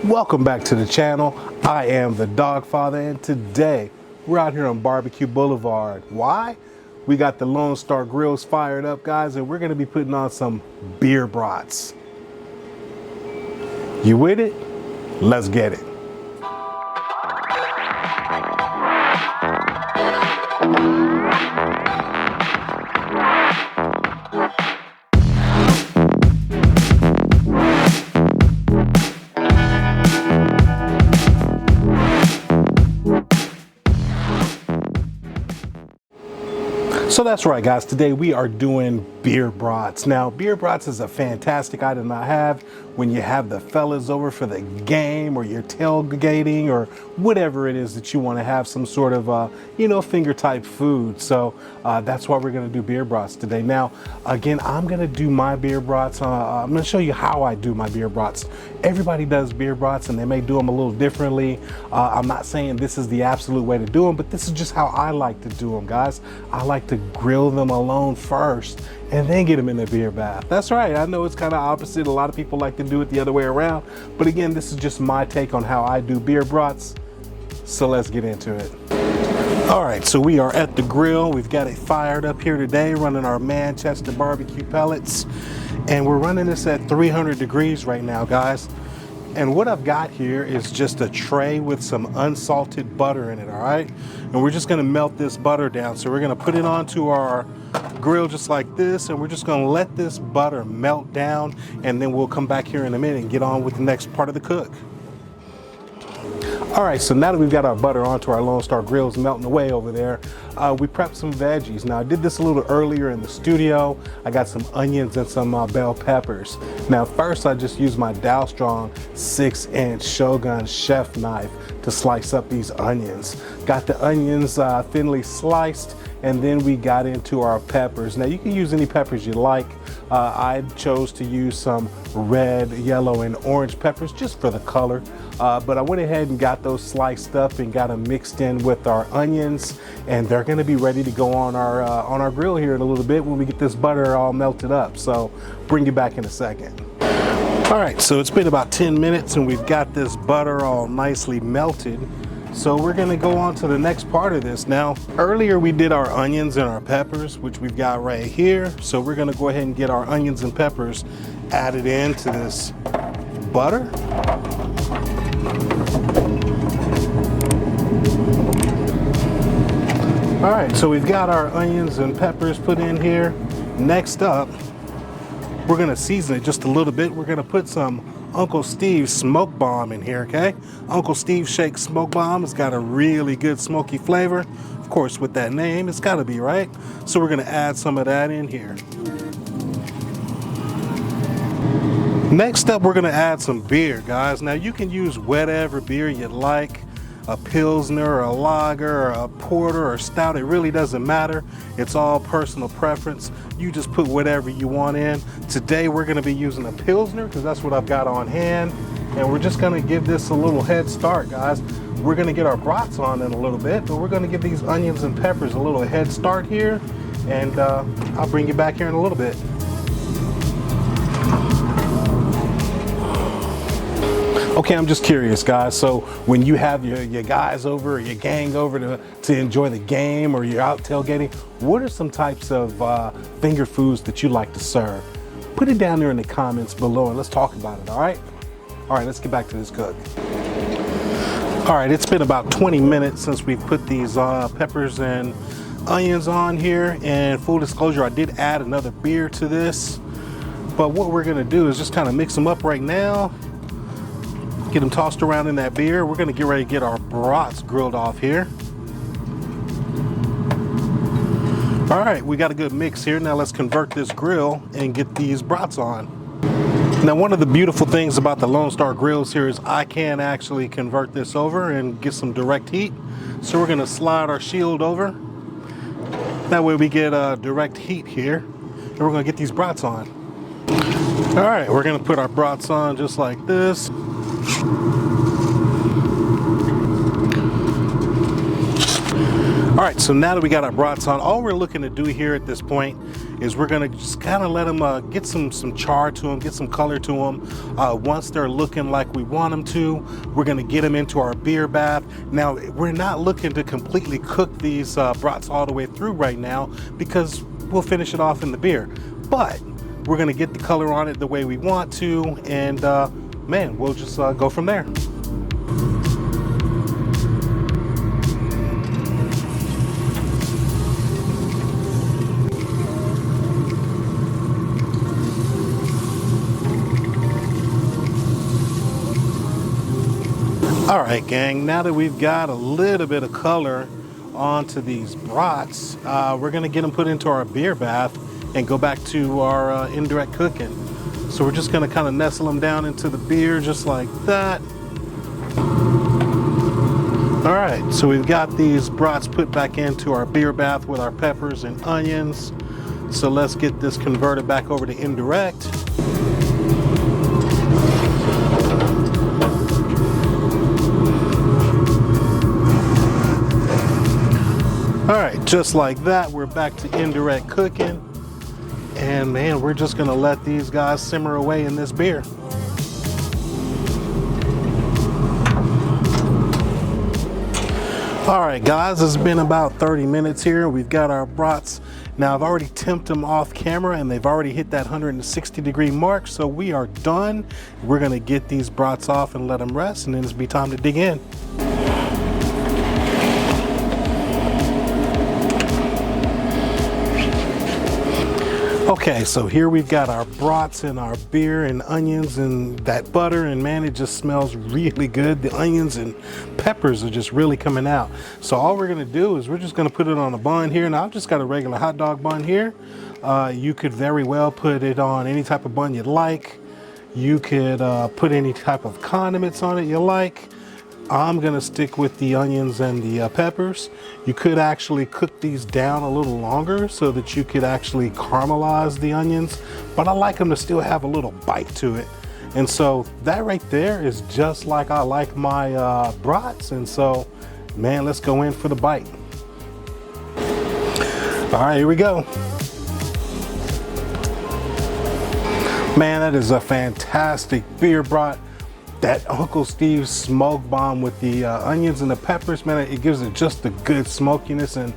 Welcome back to the channel. I am the Dawgfatha, and today we're out here on Barbeque Blvd. Why? We got the LonestarGrillz fired up, guys, and we're going to be putting on some beer brats. You with it? Let's get it. So that's right, guys. Today we are doing beer brats. Now, beer brats is a fantastic item to have when you have the fellas over for the game, or you're tailgating, or whatever it is that you want to have some sort of, finger type food. So that's why we're going to do beer brats today. Now, again, I'm going to do my beer brats. I'm going to show you how I do my beer brats. Everybody does beer brats, and they may do them a little differently. I'm not saying this is the absolute way to do them, but this is just how I like to do them, guys. I like to grill them alone first and then get them in the beer bath. That's right. I know it's kind of opposite. A lot of people like to do it the other way around. But again, this is just my take on how I do beer brats. So let's get into it. All right, so we are at the grill. We've got it fired up here today, running our Manchester barbecue pellets. And we're running this at 300 degrees right now, guys. And what I've got here is just a tray with some unsalted butter in it, all right? And we're just gonna melt this butter down. So we're gonna put it onto our grill just like this, and we're just gonna let this butter melt down, and then we'll come back here in a minute and get on with the next part of the cook. All right, so now that we've got our butter onto our LonestarGrillz melting away over there, we prepped some veggies. Now, I did this a little earlier in the studio. I got some onions and some bell peppers. Now, first, I just used my Dawgfatha 6-inch Shogun chef knife to slice up these onions. Got the onions thinly sliced, and then we got into our peppers. Now, you can use any peppers you like. I chose to use some red, yellow, and orange peppers just for the color. But I went ahead and got those sliced up and got them mixed in with our onions, and they're going to be ready to go on our grill here in a little bit when we get this butter all melted up. So bring you back in a second. All right, so it's been about 10 minutes and we've got this butter all nicely melted. So we're gonna go on to the next part of this. Now, earlier we did our onions and our peppers, which we've got right here. So we're gonna go ahead and get our onions and peppers added into this butter. All right, so we've got our onions and peppers put in here. Next up, we're gonna season it just a little bit. We're gonna put some Uncle Steve's Smoke Bomb in here, okay? Uncle Steve Shake Smoke Bomb. It's got a really good smoky flavor. Of course, with that name, it's gotta be, right? So we're gonna add some of that in here. Next up, we're gonna add some beer, guys. Now, you can use whatever beer you like. A Pilsner, or a lager, or a porter, or stout, it really doesn't matter. It's all personal preference. You just put whatever you want in. Today we're gonna be using a Pilsner because that's what I've got on hand. And we're just gonna give this a little head start, guys. We're gonna get our brats on in a little bit, but we're gonna give these onions and peppers a little head start here. And I'll bring you back here in a little bit. Okay, I'm just curious, guys. So when you have your guys over or your gang over to enjoy the game, or you're out tailgating, what are some types of finger foods that you like to serve? Put it down there in the comments below and let's talk about it, all right? All right, let's get back to this cook. All right, it's been about 20 minutes since we put these peppers and onions on here. And full disclosure, I did add another beer to this. But what we're gonna do is just kind of mix them up right now. Get them tossed around in that beer. We're gonna get ready to get our brats grilled off here. All right, we got a good mix here. Now let's convert this grill and get these brats on. Now, one of the beautiful things about the LonestarGrillz here is I can actually convert this over and get some direct heat. So we're gonna slide our shield over. That way we get direct heat here, and we're gonna get these brats on. All right, we're gonna put our brats on just like this. All right, so now that we got our brats on, all we're looking to do here at this point is we're gonna just kind of let them get some char to them, get some color to them. Once they're looking like we want them to, we're gonna get them into our beer bath. Now, we're not looking to completely cook these brats all the way through right now because we'll finish it off in the beer. But we're gonna get the color on it the way we want to, and man, we'll just go from there. All right, gang, now that we've got a little bit of color onto these brats, we're gonna get them put into our beer bath and go back to our indirect cooking. So we're just gonna kind of nestle them down into the beer just like that. All right, so we've got these brats put back into our beer bath with our peppers and onions. So let's get this converted back over to indirect. All right, just like that, we're back to indirect cooking. And man, we're just gonna let these guys simmer away in this beer. All right, guys, it's been about 30 minutes here. We've got our brats. Now, I've already temped them off camera and they've already hit that 160-degree mark, so we are done. We're gonna get these brats off and let them rest, and then it's be time to dig in. Okay, so here we've got our brats and our beer and onions and that butter, and man, it just smells really good. The onions and peppers are just really coming out. So all we're gonna do is we're just gonna put it on a bun here. Now I've just got a regular hot dog bun here. You could very well put it on any type of bun you'd like. You could put any type of condiments on it you like. I'm gonna stick with the onions and the peppers. You could actually cook these down a little longer so that you could actually caramelize the onions, but I like them to still have a little bite to it. And so that right there is just like I like my brats. And so, man, let's go in for the bite. All right, here we go. Man, that is a fantastic beer brat. That Uncle Steve's smoke bomb with the onions and the peppers, man, it gives it just a good smokiness. And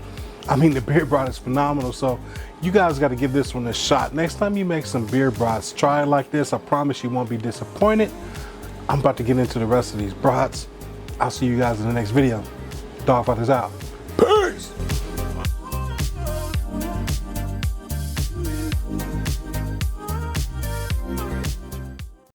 I mean, the beer brat is phenomenal. So you guys got to give this one a shot. Next time you make some beer brats, try it like this. I promise you won't be disappointed. I'm about to get into the rest of these brats. I'll see you guys in the next video. Dawgfatha's out.